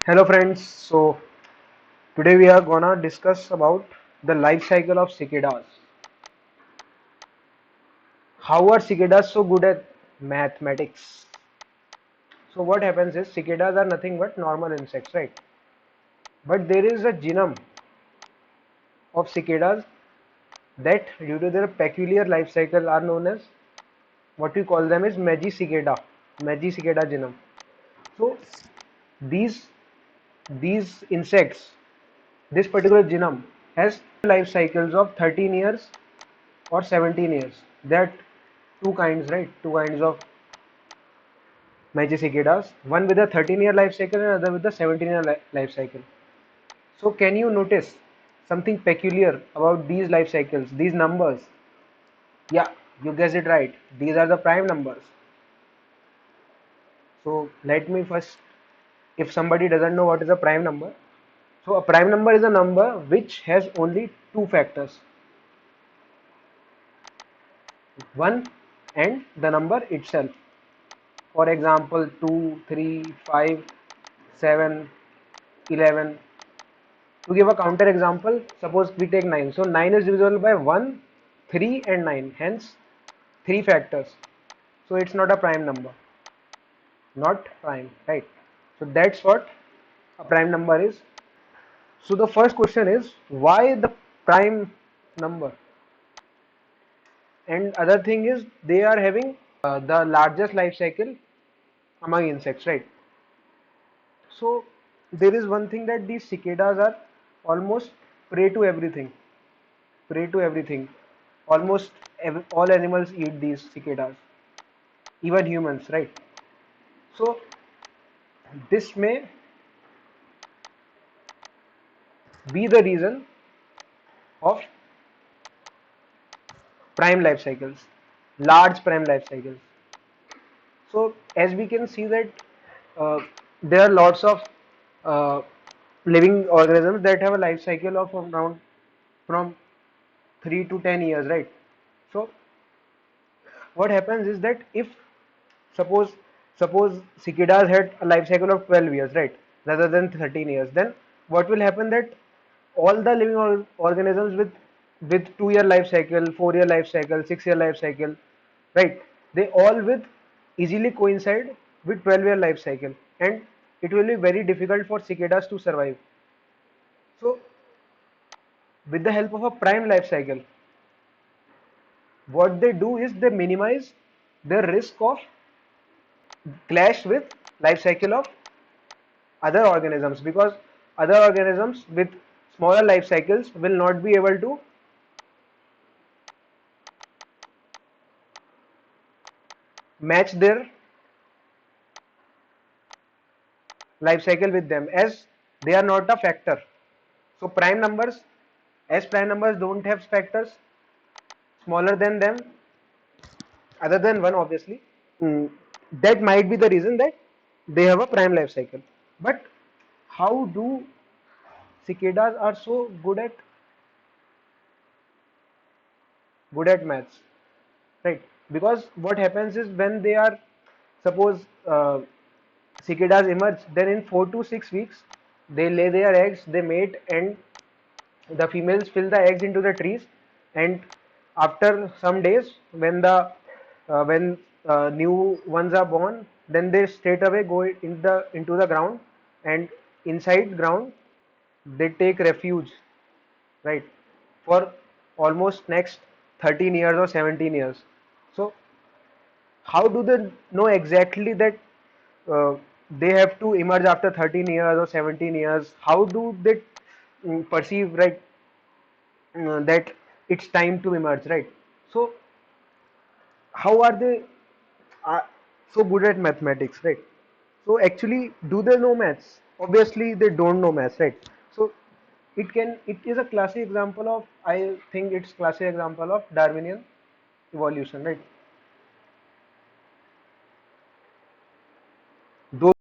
Hello friends, so today we are gonna discuss about the life cycle of cicadas. How are cicadas so good at mathematics? So what happens is cicadas are nothing but normal insects, right? But there is a genome of cicadas that due to their peculiar life cycle are known as what we call them is Magicicada genome. So these these insects, this particular genome has life cycles of 13 years or 17 years. There are two kinds, right? Two kinds of Magicicadas. One with a 13-year life cycle and another with a 17-year life cycle. So can you notice something peculiar about these life cycles, these numbers? Yeah, you guessed it right. These are the prime numbers. So let me first, if somebody doesn't know what is a prime number, so a prime number is a number which has only two factors, one and the number itself. For example, 2, 3, 5, 7, 11. To give a counter example, suppose we take 9. So 9 is divisible by 1, 3 and 9. Hence, 3 factors. So it's not a prime number. Not prime, right? So that's what a prime number is. So the first question is, why the prime number? And other thing is, they are having the largest life cycle among insects, right? So there is one thing that these cicadas are almost prey to everything. Prey to everything. Almost all animals eat these cicadas, even humans, right? So this may be the reason of prime life cycles, large prime life cycles. So as we can see that uh, there are lots of uh, living organisms that have a life cycle of around from 3 to 10 years, right? So what happens is that if suppose suppose cicadas had a life cycle of 12 years, right, rather than 13 years, then what will happen that all the living organisms with 2-year life cycle, 4-year life cycle, 6-year life cycle, right, they all with easily coincide with 12-year life cycle, and it will be very difficult for cicadas to survive. So with the help of a prime life cycle, what they do is they minimize the risk of clash with life cycle of other organisms, because other organisms with smaller life cycles will not be able to match their life cycle with them, as they are not a factor. So prime numbers, as prime numbers don't have factors smaller than them, other than one obviously, mm, that might be the reason that they have a prime life cycle. But how do cicadas are so good at maths, right? Because what happens is when they are, suppose cicadas emerge, then in 4 to 6 weeks they lay their eggs, they mate, and the females fill the eggs into the trees, and after some days when new ones are born, then they straight away go into the ground, and inside ground they take refuge, right, for almost next 13 years or 17 years. So how do they know exactly that uh, they have to emerge after 13 years or 17 years? How do they perceive, right, that it's time to emerge, right? So how are they uh, so good at mathematics, right? So actually, do they know maths? Obviously they don't know maths, right? So it is a classic example of, I think it's classic example of Darwinian evolution, right?